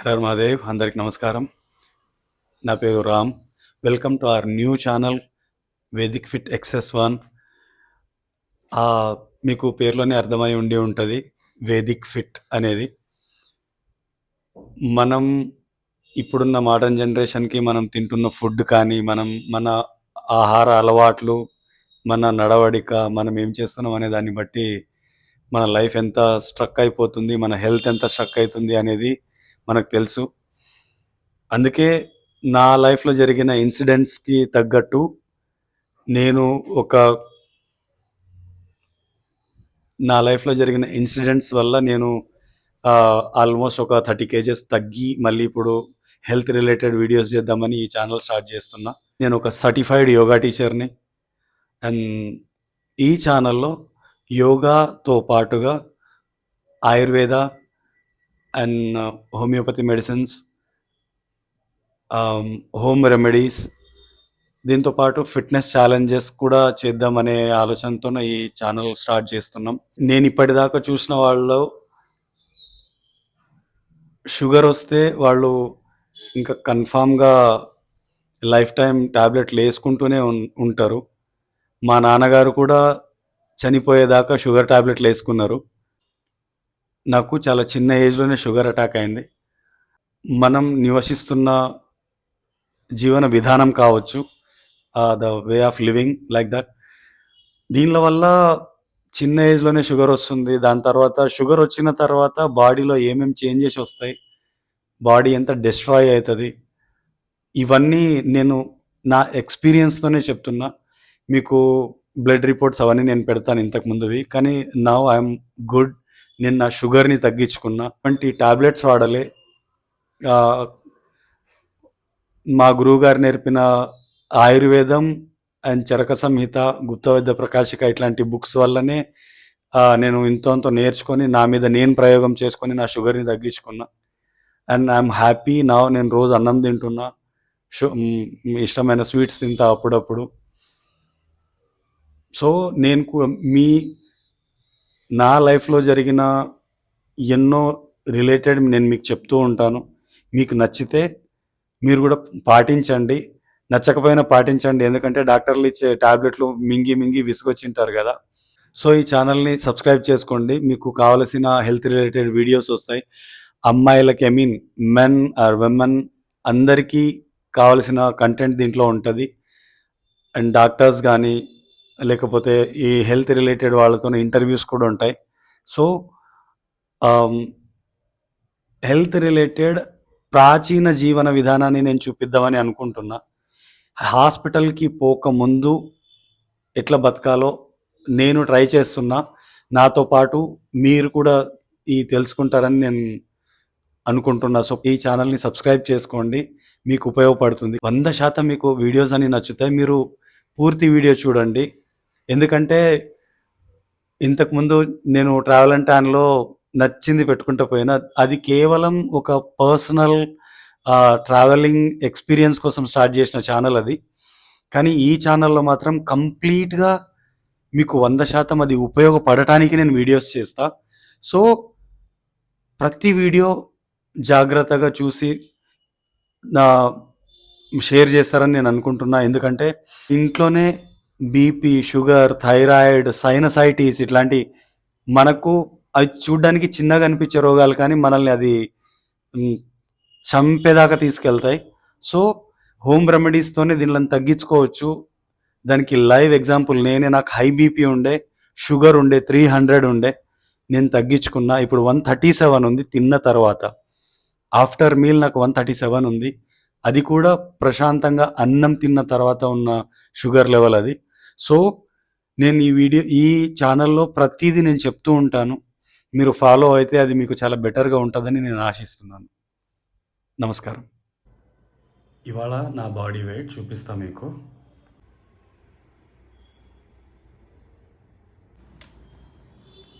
Horror Mahadev, అందరికి నమస్కారం. నా పేరు Ram. Welcome to our new channel Vedic fit XS1. మీకు పేర్లోనే అర్థమై ఉండి ఉంటుంది వేదిక్ ఫిట్ అనేది. మనం ఇప్పుడున్న మోడర్న్ జనరేషన్కి మనం తింటున్న ఫుడ్ కానీ, మన ఆహార అలవాట్లు, మన నడవడిక, మనం ఏం చేస్తున్నాం అనే దాన్ని బట్టి మన లైఫ్ ఎంత స్ట్రక్ అయిపోతుంది, మన హెల్త్ ఎంత స్ట్రక్ అవుతుంది అనేది మనకు తెలుసు. అందుకే నా లైఫ్లో జరిగిన ఇన్సిడెంట్స్కి తగ్గట్టు నేను నా లైఫ్లో జరిగిన ఇన్సిడెంట్స్ వల్ల నేను ఆల్మోస్ట్ ఒక 30 kgs తగ్గి మళ్ళీ ఇప్పుడు హెల్త్ రిలేటెడ్ వీడియోస్ చేద్దామని ఈ ఛానల్ స్టార్ట్ చేస్తున్నా. నేను ఒక సర్టిఫైడ్ యోగా టీచర్ని. అండ్ ఈ ఛానల్లో యోగాతో పాటుగా Ayurveda and homeopathy medicines, home remedies, దీంతోపాటు ఫిట్నెస్ ఛాలెంజెస్ కూడా చేద్దామనే ఆలోచనతో ఈ ఛానల్ స్టార్ట్ చేస్తున్నాం. నేను ఇప్పటిదాకా చూసిన వాళ్ళు షుగర్ వస్తే వాళ్ళు ఇంకా కన్ఫామ్గా లైఫ్ టైం ట్యాబ్లెట్లు వేసుకుంటూనే ఉంటారు. మా నాన్నగారు కూడా చనిపోయేదాకా షుగర్ ట్యాబ్లెట్లు వేసుకున్నారు. నాకు చాలా చిన్న ఏజ్లోనే షుగర్ అటాక్ అయింది. మనం నివసిస్తున్న జీవన విధానం కావచ్చు, the way of living like that, దీనిల వల్ల చిన్న ఏజ్లోనే షుగర్ వస్తుంది. దాని తర్వాత షుగర్ వచ్చిన తర్వాత బాడీలో ఏమేమి చేంజెస్ వస్తాయి, బాడీ ఎంత డిస్ట్రాయ్ అవుతుంది, ఇవన్నీ నేను నా ఎక్స్పీరియన్స్తోనే చెప్తున్నా. మీకు బ్లడ్ రిపోర్ట్స్ అవన్నీ నేను పెడతాను ఇంతకు ముందువి, కానీ నౌ ఐఎమ్ గుడ్. నేను నా షుగర్ని తగ్గించుకున్నా. వంటి టాబ్లెట్స్ వాడలే. మా గురువుగారు నేర్పిన ఆయుర్వేదం అండ్ చరక సంహిత, గుప్త వైద్య ప్రకాశిక ఇట్లాంటి బుక్స్ వల్లనే నేను ఇంతో నేర్చుకొని నా మీద నేను ప్రయోగం చేసుకొని నా షుగర్ని తగ్గించుకున్నా. అండ్ ఐఎమ్ హ్యాపీ నా. నేను రోజు అన్నం తింటున్నా, ఇష్టమైన స్వీట్స్ తింటా అప్పుడప్పుడు. సో నేను నా లైఫ్లో జరిగిన ఎన్నో రిలేటెడ్ నేను మీకు చెప్తూ ఉంటాను. మీకు నచ్చితే మీరు కూడా పాటించండి, నచ్చకపోయినా పాటించండి. ఎందుకంటే డాక్టర్లు ఇచ్చే టాబ్లెట్లు మింగి విసుగొచ్చింటారు కదా. సో ఈ ఛానల్ని సబ్స్క్రైబ్ చేసుకోండి. మీకు కావలసిన హెల్త్ రిలేటెడ్ వీడియోస్ వస్తాయి. అమ్మాయిలకి, మెన్ ఆర్ విమెన్ అందరికీ కావలసిన కంటెంట్ దీంట్లో ఉంటుంది. అండ్ డాక్టర్స్ కానీ లేకపోతే ఈ హెల్త్ రిలేటెడ్ వాళ్ళతో ఇంటర్వ్యూస్ కూడా ఉంటాయి. సో హెల్త్ రిలేటెడ్ ప్రాచీన జీవన విధానాన్ని నేను చూపిద్దామని అనుకుంటున్నా. హాస్పిటల్కి పోకముందు ఎట్లా బతకాలో నేను ట్రై చేస్తున్నా. నాతో పాటు మీరు కూడా తెలుసుకుంటారని నేను అనుకుంటున్నా. సో ఈ ఛానల్ని సబ్స్క్రైబ్ చేసుకోండి, మీకు ఉపయోగపడుతుంది. 100% మీకు వీడియోస్ అని నచ్చుతాయి. మీరు పూర్తి వీడియో చూడండి. ఎందుకంటే ఇంతకుముందు నేను ట్రావెల్ అండ్ ట్యాన్లో నచ్చింది పెట్టుకుంటూ పోయినా, అది కేవలం ఒక పర్సనల్ ట్రావెలింగ్ ఎక్స్పీరియన్స్ కోసం స్టార్ట్ చేసిన ఛానల్ అది. కానీ ఈ ఛానల్లో మాత్రం కంప్లీట్గా మీకు 100% అది ఉపయోగపడటానికి నేను వీడియోస్ చేస్తా. సో ప్రతి వీడియో జాగ్రత్తగా చూసి షేర్ చేస్తారని నేను అనుకుంటున్నా. ఎందుకంటే ఇంట్లోనే బీపీ, షుగర్, థైరాయిడ్, సైనసైటిస్ ఇట్లాంటి మనకు అవి చూడ్డానికి చిన్నగా అనిపించే రోగాలు, కానీ మనల్ని అది చంపేదాకా తీసుకెళ్తాయి. సో హోమ్ రెమెడీస్తోనే దీనిని తగ్గించుకోవచ్చు. దానికి లైవ్ ఎగ్జాంపుల్ నేనే. నాకు హై బీపీ ఉండే, షుగర్ ఉండే 300 ఉండే, నేను తగ్గించుకున్నా. ఇప్పుడు 137 ఉంది తిన్న తర్వాత. ఆఫ్టర్ మీల్ నాకు 137 ఉంది. అది కూడా ప్రశాంతంగా అన్నం తిన్న తర్వాత ఉన్న షుగర్ లెవెల్ అది. సో నేను ఈ ఛానల్లో ప్రతిదీ నేను చెప్తూ ఉంటాను. మీరు ఫాలో అయితే అది మీకు చాలా బెటర్గా ఉంటుందని నేను ఆశిస్తున్నాను. నమస్కారం. ఇవాళ నా బాడీ వెయిట్ చూపిస్తాను మీకు.